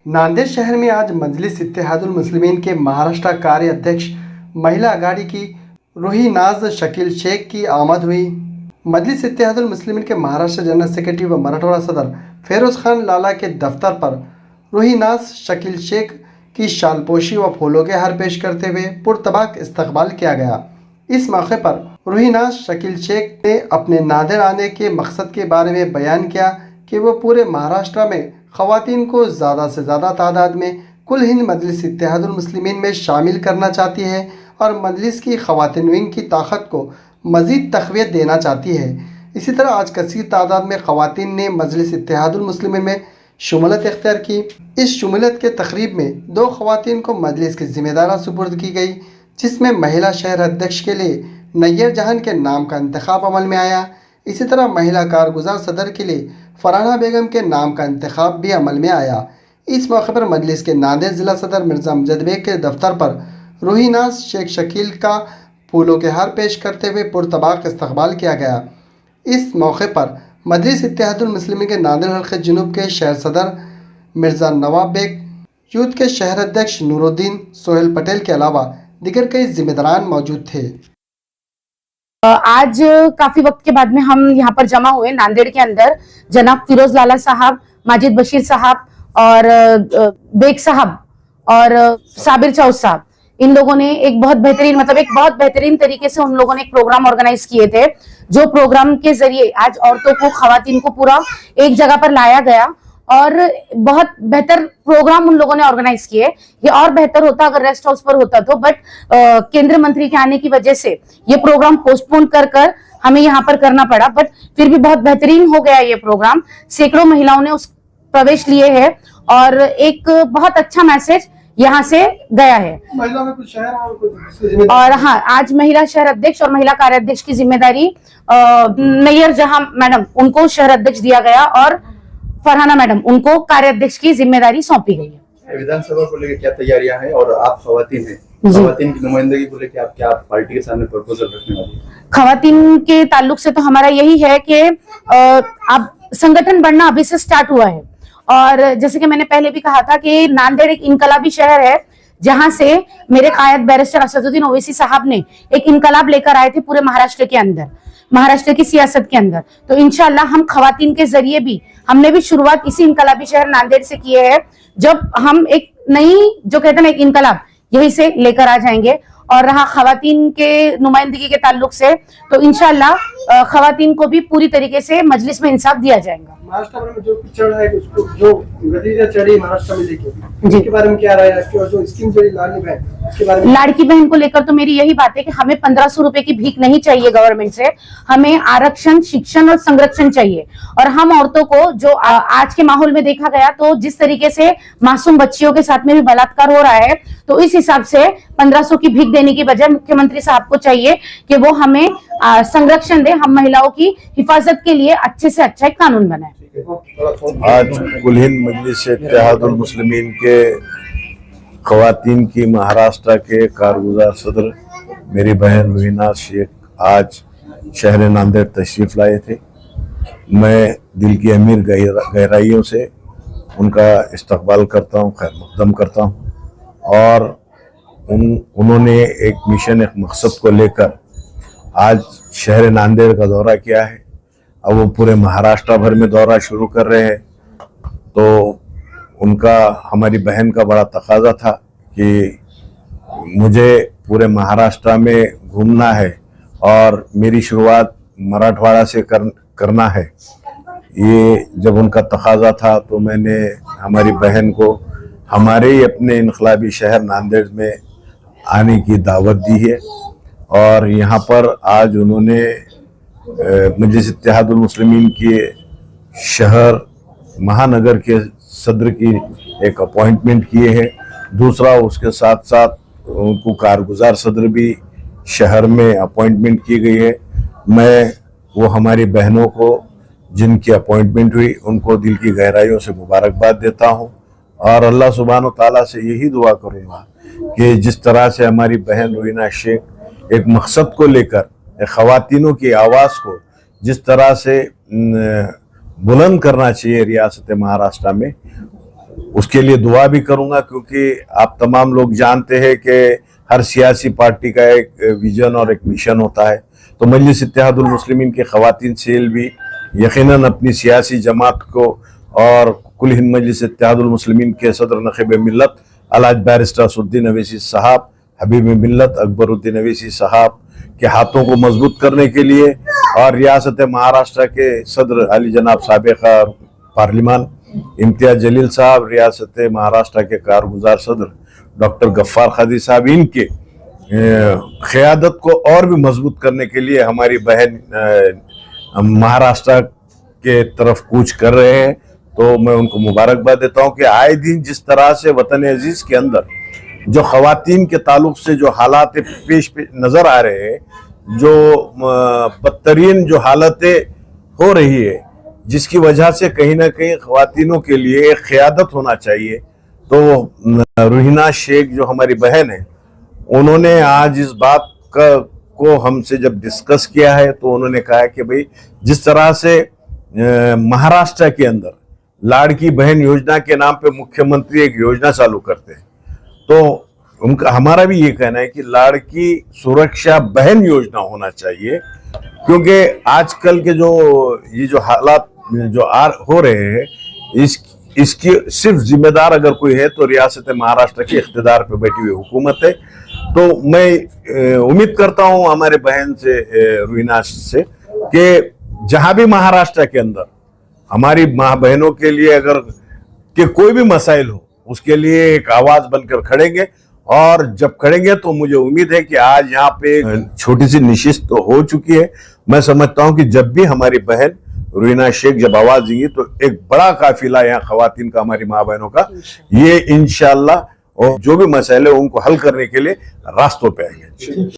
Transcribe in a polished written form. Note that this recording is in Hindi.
नांदेड़ शहर में आज मजलिस इत्तेहादुल मुस्लिमीन के महाराष्ट्र कार्य अध्यक्ष महिला अघाड़ी की रूही नाज शकील शेख की आमद हुई। मजलिस इत्तेहादुल मुस्लिमीन के महाराष्ट्र जनरल सेक्रेटरी व मराठवाड़ा सदर फेरोज़ खान लाला के दफ्तर पर रूही नाज शकील शेख की शालपोशी व फूलों के हार पेश करते हुए पुरतबाक इस्तकबाल किया गया। इस मौके पर रूही नाज शकील शेख ने अपने नांदेड़ आने के मकसद के बारे में बयान किया कि वो पूरे महाराष्ट्र में ख़वातीन को ज़्यादा से ज़्यादा तादाद में कुल हिंद मजलिस इत्तेहादुल मुस्लिमीन में शामिल करना चाहती है और मजलिस की ख़वातीन विंग की ताकत को मज़ीद तक़वियत देना चाहती है। इसी तरह आज कसीर तादाद में ख़वातीन ने मजलिस इत्तेहादुल मुस्लिमीन में शुमूलियत इख्तियार की। इस शुमूलियत के तकरीब में 2 ख़वातीन को मजलिस की ज़िम्मेदारी सुपुर्द की गई, जिसमें महिला शहर अध्यक्ष के लिए नैयर जहान के नाम का इंतखाब अमल में आया। इसी तरह महिला कारगुजार सदर के लिए फरहाना बेगम के नाम का इंतखाब भी अमल में आया। इस मौके पर मजलिस के नांदेड़ ज़िला सदर मिर्ज़ा अमजद बेग के दफ्तर पर रूही नाज शेख शकील का फूलों के हार पेश करते हुए पुरतबाक इस्तकबाल किया गया। इस मौके पर मजलिस इत्तेहादुल मुस्लिमीन के नांदेड़ हल्के जुनूब के शहर सदर मिर्ज़ा नवाब बेग, यूथ के शहर अध्यक्ष नूरुद्दीन सोहेल पटेल के अलावा दीगर कई जिम्मेदारान मौजूद थे। आज काफी वक्त के बाद में हम यहाँ पर जमा हुए नांदेड़ के अंदर। जनाब फिरोज लाला साहब, माजिद बशीर साहब और बेग साहब और साबिर चौथ साहब, इन लोगों ने एक बहुत बेहतरीन तरीके से उन लोगों ने एक प्रोग्राम ऑर्गेनाइज किए थे, जो प्रोग्राम के जरिए आज औरतों को, खवातीन को पूरा एक जगह पर लाया गया और बहुत बेहतर प्रोग्राम उन लोगों ने ऑर्गेनाइज किए। ये और बेहतर होता अगर रेस्ट हाउस पर होता तो, बट केंद्रीय मंत्री के आने की वजह से ये प्रोग्राम पोस्टपोन कर हमें यहाँ पर करना पड़ा, बट फिर भी बहुत बेहतरीन हो गया ये प्रोग्राम। सैकड़ों महिलाओं ने उस प्रवेश लिए है और एक बहुत अच्छा मैसेज यहाँ से गया है। महिला में कुछ शहर और हाँ, आज महिला शहर अध्यक्ष और महिला कार्याध्यक्ष की जिम्मेदारी नैयर जहां मैडम, उनको शहर अध्यक्ष दिया गया और फरहाना मैडम, उनको कार्याध्यक्ष की जिम्मेदारी सौंपी गई है। विधानसभा को लेकर क्या तैयारियां हैं और आप खवातीन हैं, खवातीन की नुमाइंदगी को लेकर आप क्या पार्टी के सामने प्रपोजल रखने वाली हैं? खवातीन के ताल्लुक से तो हमारा यही है कि अब संगठन बढ़ना अभी से स्टार्ट हुआ है और जैसे कि मैंने पहले भी कहा था कि नांदेड़ एक इनकलाबी शहर है, जहां से मेरे कायद बैरिस्टर असदुद्दीन ओवैसी साहब ने एक इनकलाब लेकर आए थे पूरे महाराष्ट्र के अंदर, महाराष्ट्र की सियासत के अंदर। तो इंशाल्लाह हम खवातीन के जरिए भी, हमने भी शुरुआत इसी इनकलाबी शहर नांदेड़ से किए है, जब हम एक नई, जो कहते हैं ना, एक इनकलाब यही से लेकर आ जाएंगे। और रहा खवातीन के नुमाइंदगी के ताल्लुक से, तो इंशाल्लाह खवातीन को भी पूरी तरीके से मजलिस में इंसाफ दिया जाएगा। महाराष्ट्र में जो पिछड़ है, उसको जो नतीजा चढ़ी महाराष्ट्र में लेके, इसके बारे में क्या राय है? और जो स्कीम चली लाडली बहन, उसके बारे में? लाड़की बहन को लेकर तो मेरी यही बात है कि हमें 1500 रुपए की भीख नहीं चाहिए गवर्नमेंट से, हमें आरक्षण, शिक्षण और संरक्षण चाहिए। और हम औरतों को, जो आज के माहौल में देखा गया तो जिस तरीके से मासूम बच्चियों के साथ में भी बलात्कार हो रहा है, तो इस हिसाब से 1500 की भीख देने की बजाय मुख्यमंत्री साहब को चाहिए कि वो हमें संरक्षण दे, हम महिलाओं की हिफाजत के लिए अच्छे से अच्छा एक कानून बनाए। आज कुल हिंद मजलिस इत्तेहादुल मुस्लिमीन के खवातीन की महाराष्ट्र के कारगुजार सदर मेरी बहन रूही नाज शेख आज शहर नांदेड़ तशरीफ लाए थे। मैं दिल की अमीर गहराइयों से उनका इस्तकबाल करता हूँ, खैर मकदम करता हूँ। और उन्होंने एक मिशन, एक मकसद को लेकर आज शहर नांदेड़ का दौरा किया है। अब वो पूरे महाराष्ट्र भर में दौरा शुरू कर रहे हैं, तो उनका, हमारी बहन का बड़ा तकाजा था कि मुझे पूरे महाराष्ट्र में घूमना है और मेरी शुरुआत मराठवाड़ा से करना है। ये जब उनका तकाजा था तो मैंने हमारी बहन को हमारे ही अपने इनकलाबी शहर नांदेड़ में आने की दावत दी है। और यहाँ पर आज उन्होंने मजलिस इत्तेहादुल मुस्लिमीन के शहर महानगर के सदर की एक अपॉइंटमेंट किए हैं। दूसरा, उसके साथ साथ उनको कारगुजार सदर भी शहर में अपॉइंटमेंट की गई है। मैं वो हमारी बहनों को जिनकी अपॉइंटमेंट हुई, उनको दिल की गहराइयों से मुबारकबाद देता हूँ और अल्लाह सुब्हानो तआला से यही दुआ करूँगा कि जिस तरह से हमारी बहन रूही नाज शेख एक मकसद को लेकर ख़वातीनों की आवाज़ को जिस तरह से बुलंद करना चाहिए रियासत महाराष्ट्र में, उसके लिए दुआ भी करूंगा, क्योंकि आप तमाम लोग जानते हैं कि हर सियासी पार्टी का एक विजन और एक मिशन होता है। तो मजलिस इत्तेहादुल मुस्लिमीन के ख़वातीन सेल भी यकीनन अपनी सियासी जमात को और कुल हिंद मजलिस इत्तेहादुल मुस्लिमीन के सदर नखीब मिल्लत अलहाज बैरिस्टर असदुद्दीन अवैसी साहब, हबीब मिल्लत अकबरुद्दीन अवैसी साहब के हाथों को मजबूत करने के लिए और रियासत महाराष्ट्र के सदर अली जनाब साबिक़ा पार्लिमान इम्तियाज जलील साहब, रियासत महाराष्ट्र के कारगुजार सदर डॉक्टर गफ्फार खादी साहब, इनके क़यादत को और भी मजबूत करने के लिए हमारी बहन महाराष्ट्र के तरफ कूच कर रहे हैं। तो मैं उनको मुबारकबाद देता हूं कि आए दिन जिस तरह से वतन अजीज के अंदर जो ख़वातीन के ताल्लुक से जो हालात पेश नज़र आ रहे हैं, जो बदतरीन जो हालतें हो रही है, जिसकी वजह से कहीं ना कहीं ख़वातीनों के लिए एक क़यादत होना चाहिए। तो रूहीना शेख जो हमारी बहन है, उन्होंने आज इस बात को हमसे जब डिस्कस किया है, तो उन्होंने कहा है कि भाई जिस तरह से महाराष्ट्र के अंदर लाड़की बहन योजना के नाम पे मुख्यमंत्री एक योजना चालू करते हैं, तो उनका हमारा भी ये कहना है कि लाड़की सुरक्षा बहन योजना होना चाहिए, क्योंकि आजकल के जो हालात जो हो रहे हैं, इसकी सिर्फ जिम्मेदार अगर कोई है तो रियासत महाराष्ट्र के इख्तिदार पे बैठी हुई हुकूमत है। तो मैं उम्मीद करता हूं हमारे बहन से रूहीना से कि जहां भी महाराष्ट्र के अंदर हमारी माँ बहनों के लिए अगर के कोई भी मसाइल हो, उसके लिए एक आवाज बनकर खड़ेंगे। और जब खड़ेंगे तो मुझे उम्मीद है कि आज यहाँ पे छोटी सी नशिस्त तो हो चुकी है। मैं समझता हूँ कि जब भी हमारी बहन रूहीना शेख जब आवाज देंगी तो एक बड़ा काफिला यहाँ ख़वातीन का, हमारी माँ बहनों का, ये इंशाअल्लाह और जो भी मसले उनको हल करने के लिए रास्तों पे आएंगे।